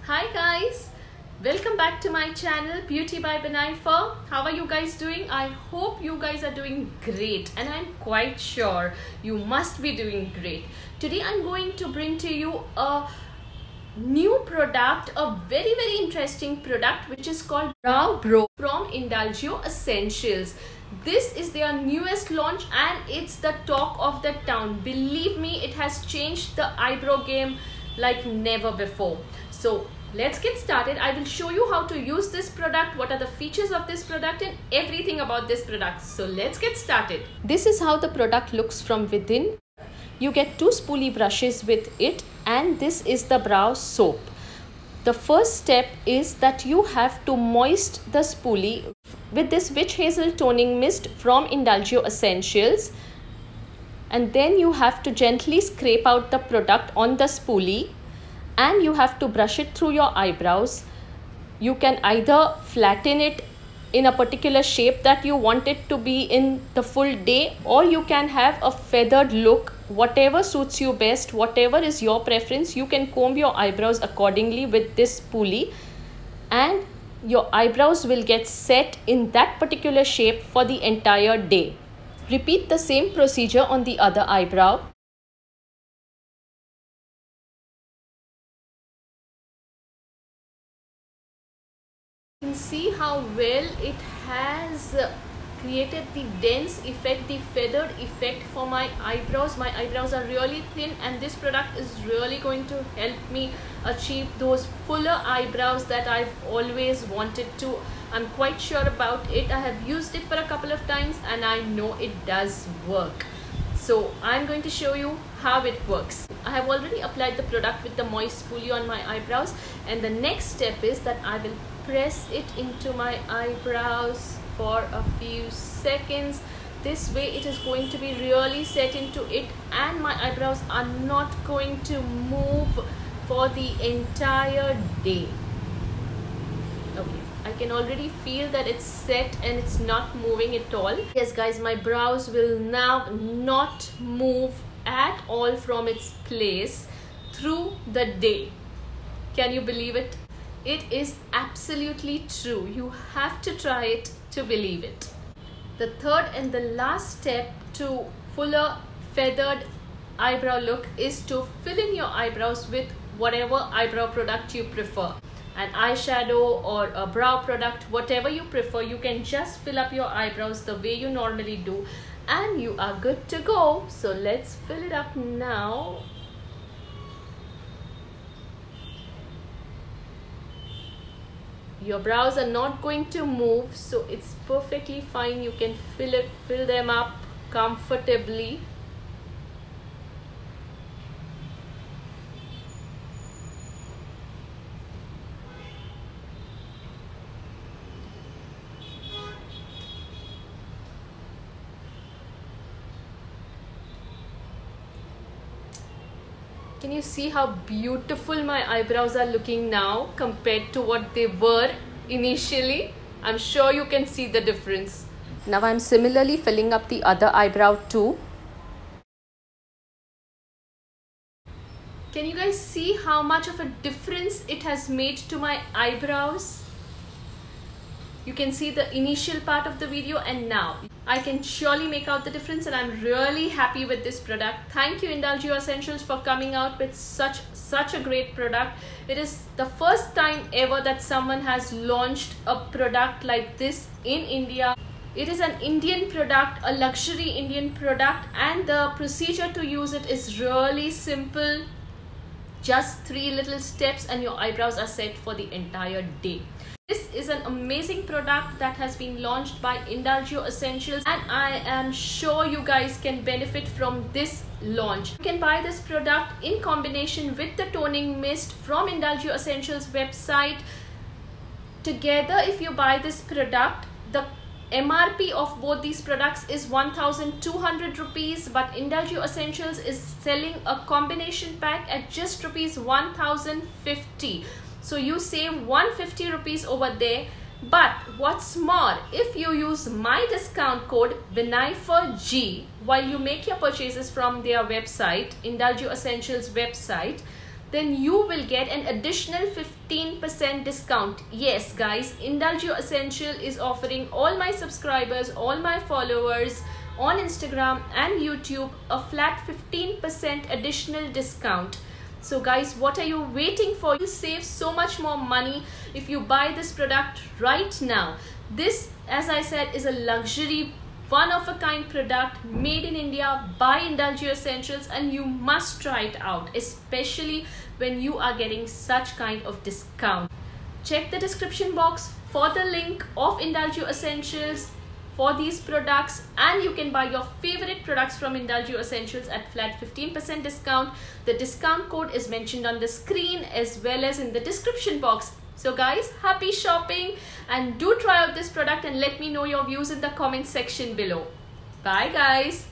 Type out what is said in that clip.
Hi guys, welcome back to my channel Beauty by Benaifa. How are you guys doing? I hope you guys are doing great, and I'm quite sure you must be doing great. Today I'm going to bring to you a new product, a very interesting product which is called Brow Bro from Indulgio Essentials. This is their newest launch and it's the talk of the town. Believe me, it has changed the eyebrow game like never before. So let's get started. I will show you how to use this product, what are the features of this product and everything about this product. So let's get started. This is how the product looks from within. You get two spoolie brushes with it, and this is the brow soap. The first step is that you have to moist the spoolie with this witch hazel toning mist from Indulgio Essentials, and then you have to gently scrape out the product on the spoolie and you have to brush it through your eyebrows. You can either flatten it in a particular shape that you want it to be in the full day, or you can have a feathered look. Whatever suits you best, whatever is your preference, you can comb your eyebrows accordingly with this spoolie and your eyebrows will get set in that particular shape for the entire day. Repeat the same procedure on the other eyebrow. You can see how well it has created the dense effect, the feathered effect for my eyebrows. My eyebrows are really thin and this product is really going to help me achieve those fuller eyebrows that I've always wanted to. I'm quite sure about it. I have used it for a couple of times and I know it does work. So I'm going to show you how it works. I have already applied the product with the moist spoolie on my eyebrows, and the next step is that I will press it into my eyebrows for a few seconds. This way it is going to be really set into it and my eyebrows are not going to move for the entire day. Okay, I can already feel that it's set and it's not moving at all. Yes guys, my brows will now not move at all from its place through the day. Can you believe it? It is absolutely true. You have to try it to believe it. The third and the last step to fuller feathered eyebrow look is to fill in your eyebrows with whatever eyebrow product you prefer. An eyeshadow or a brow product, whatever you prefer, you can just fill up your eyebrows the way you normally do and you are good to go. So let's fill it up now. Your brows are not going to move, so it's perfectly fine. You can fill them up comfortably. Can you see how beautiful my eyebrows are looking now compared to what they were initially? I'm sure you can see the difference. Now I'm similarly filling up the other eyebrow too. Can you guys see how much of a difference it has made to my eyebrows? You can see the initial part of the video and now. I can surely make out the difference and I'm really happy with this product. Thank you Indulgio Essentials for coming out with such a great product. It is the first time ever that someone has launched a product like this in India. It is an Indian product, a luxury Indian product, and the procedure to use it is really simple. Just 3 little steps and your eyebrows are set for the entire day. This is an amazing product that has been launched by Indulgio Essentials and I am sure you guys can benefit from this launch. You can buy this product in combination with the toning mist from Indulgio Essentials website. Together, if you buy this product, the MRP of both these products is 1,200 rupees, but Indulgio Essentials is selling a combination pack at just rupees 1,050. So you save 150 rupees over there. But what's more, if you use my discount code BENAIFAG while you make your purchases from their website, Indulgio Essentials website, then you will get an additional 15% discount. Yes guys, Indulge Essential is offering all my subscribers, all my followers on Instagram and YouTube a flat 15% additional discount. So guys, what are you waiting for? You save so much more money if you buy this product right now. This, as I said, is a luxury, one-of-a-kind product made in India by Indulge Essentials, and you must try it out, especially when you are getting such kind of discount. Check the description box for the link of Indulge Essentials for these products, and you can buy your favorite products from Indulge Essentials at flat 15% discount. The discount code is mentioned on the screen as well as in the description box. So guys, happy shopping, and do try out this product and let me know your views in the comment section below. Bye guys.